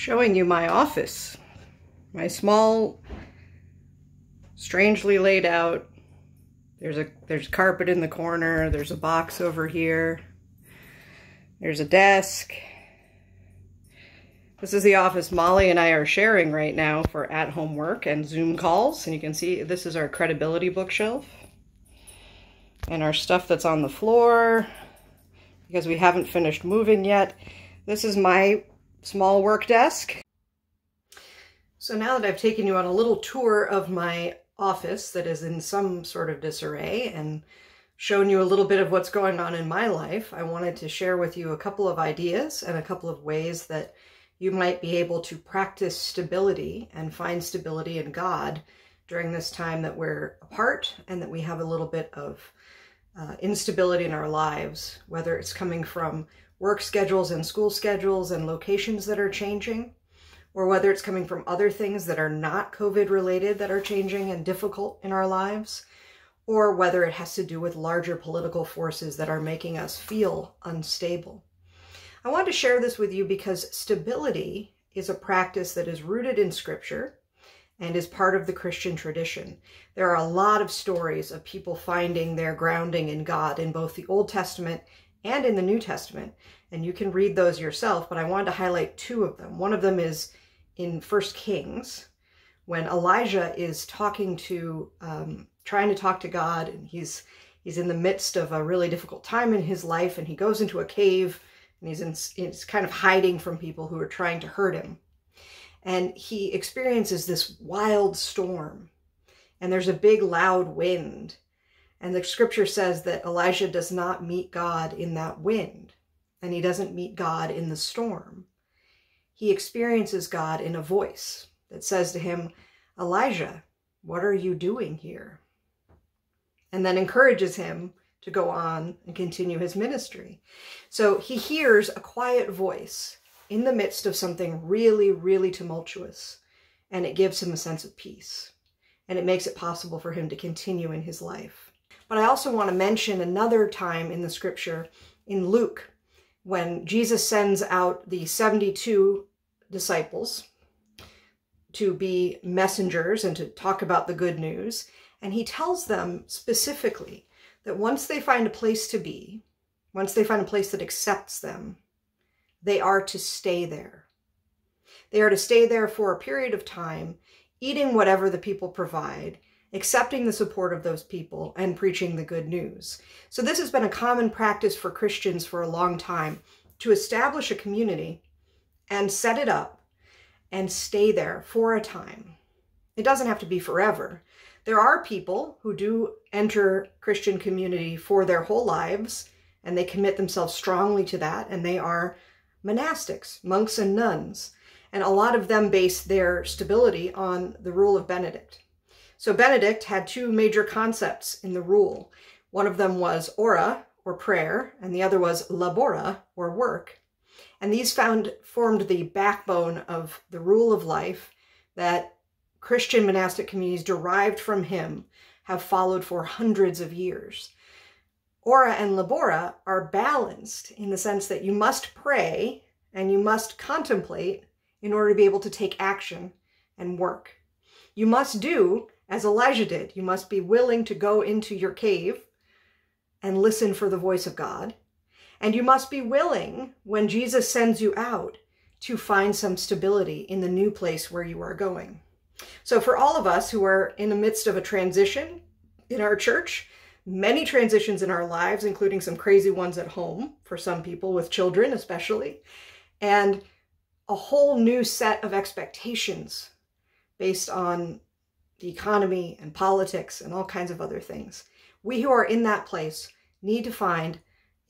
Showing you my office. My small, strangely laid out. There's carpet in the corner. There's a box over here. There's a desk. This is the office Molly and I are sharing right now for at-home work and Zoom calls. And you can see this is our credibility bookshelf. And our stuff that's on the floor, because we haven't finished moving yet. This is my small work desk. So now that I've taken you on a little tour of my office that is in some sort of disarray and shown you a little bit of what's going on in my life, I wanted to share with you a couple of ideas and a couple of ways that you might be able to practice stability and find stability in God during this time that we're apart and that we have a little bit of instability in our lives, whether it's coming from work schedules and school schedules and locations that are changing, or whether it's coming from other things that are not COVID related that are changing and difficult in our lives, or whether it has to do with larger political forces that are making us feel unstable. I want to share this with you because stability is a practice that is rooted in Scripture and is part of the Christian tradition. There are a lot of stories of people finding their grounding in God in both the Old Testament and in the New Testament, and you can read those yourself, but I wanted to highlight two of them. One of them is in 1 Kings, when Elijah is talking to, trying to talk to God, and he's in the midst of a really difficult time in his life, and he goes into a cave, and he's kind of hiding from people who are trying to hurt him. And he experiences this wild storm, and there's a big loud wind. And the scripture says that Elijah does not meet God in that wind, and he doesn't meet God in the storm. He experiences God in a voice that says to him, "Elijah, what are you doing here?" And then encourages him to go on and continue his ministry. So he hears a quiet voice in the midst of something really, really tumultuous, and it gives him a sense of peace, and it makes it possible for him to continue in his life. But I also want to mention another time in the scripture in Luke, when Jesus sends out the 72 disciples to be messengers and to talk about the good news. And he tells them specifically that once they find a place to be, once they find a place that accepts them, they are to stay there. They are to stay there for a period of time, eating whatever the people provide, accepting the support of those people, and preaching the good news. So this has been a common practice for Christians for a long time, to establish a community and set it up and stay there for a time. It doesn't have to be forever. There are people who do enter Christian community for their whole lives, and they commit themselves strongly to that, and they are monastics, monks and nuns. And a lot of them base their stability on the rule of Benedict. So Benedict had two major concepts in the rule. One of them was ora, or prayer, and the other was labora, or work. And these formed the backbone of the rule of life that Christian monastic communities derived from him have followed for hundreds of years. Ora and labora are balanced in the sense that you must pray and you must contemplate in order to be able to take action and work. You must do as Elijah did. You must be willing to go into your cave and listen for the voice of God. And you must be willing, when Jesus sends you out, to find some stability in the new place where you are going. So for all of us who are in the midst of a transition in our church, many transitions in our lives, including some crazy ones at home for some people with children especially, and a whole new set of expectations based on the economy and politics and all kinds of other things. We who are in that place need to find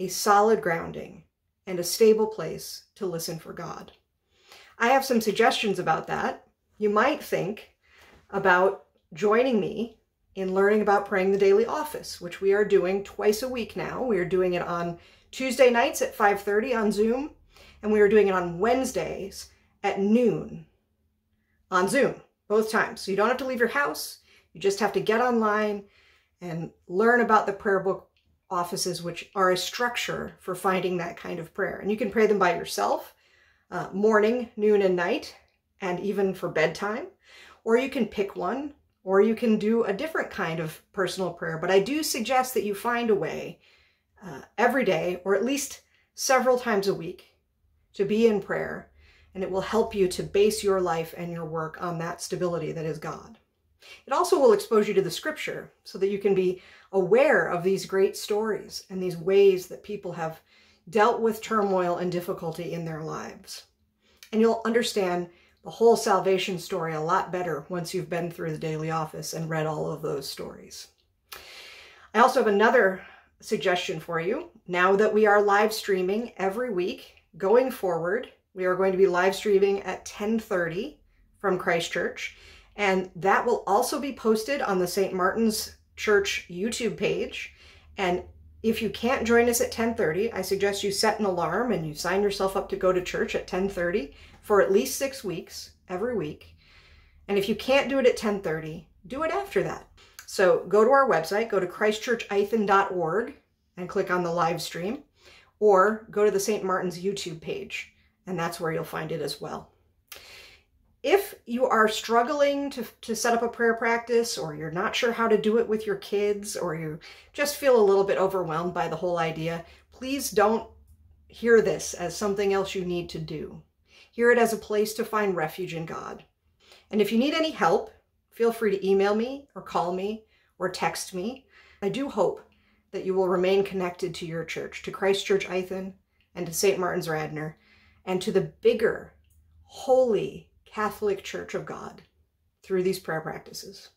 a solid grounding and a stable place to listen for God. I have some suggestions about that. You might think about joining me in learning about praying the daily office, which we are doing twice a week now. We are doing it on Tuesday nights at 5:30 on Zoom, and we are doing it on Wednesdays at noon on Zoom, both times. So you don't have to leave your house. You just have to get online and learn about the prayer book offices, which are a structure for finding that kind of prayer. And you can pray them by yourself, morning, noon, and night, and even for bedtime. Or you can pick one, or you can do a different kind of personal prayer. But I do suggest that you find a way every day, or at least several times a week, to be in prayer, and it will help you to base your life and your work on that stability that is God. It also will expose you to the scripture so that you can be aware of these great stories and these ways that people have dealt with turmoil and difficulty in their lives. And you'll understand the whole salvation story a lot better once you've been through the daily office and read all of those stories. I also have another suggestion for you. Now that we are live streaming every week, going forward, we are going to be live streaming at 10:30 from Christchurch, and that will also be posted on the St. Martin's Church YouTube page. And if you can't join us at 10:30, I suggest you set an alarm and you sign yourself up to go to church at 10:30 for at least 6 weeks, every week. And if you can't do it at 10:30, do it after that. So go to our website, go to christchurchithen.org and click on the live stream, or go to the St. Martin's YouTube page, and that's where you'll find it as well. If you are struggling to set up a prayer practice, or you're not sure how to do it with your kids, or you just feel a little bit overwhelmed by the whole idea, please don't hear this as something else you need to do. Hear it as a place to find refuge in God. And if you need any help, feel free to email me or call me or text me. I do hope that you will remain connected to your church, to Christchurch Ithen and to St. Martin's Radnor, and to the bigger, holy Catholic Church of God through these prayer practices.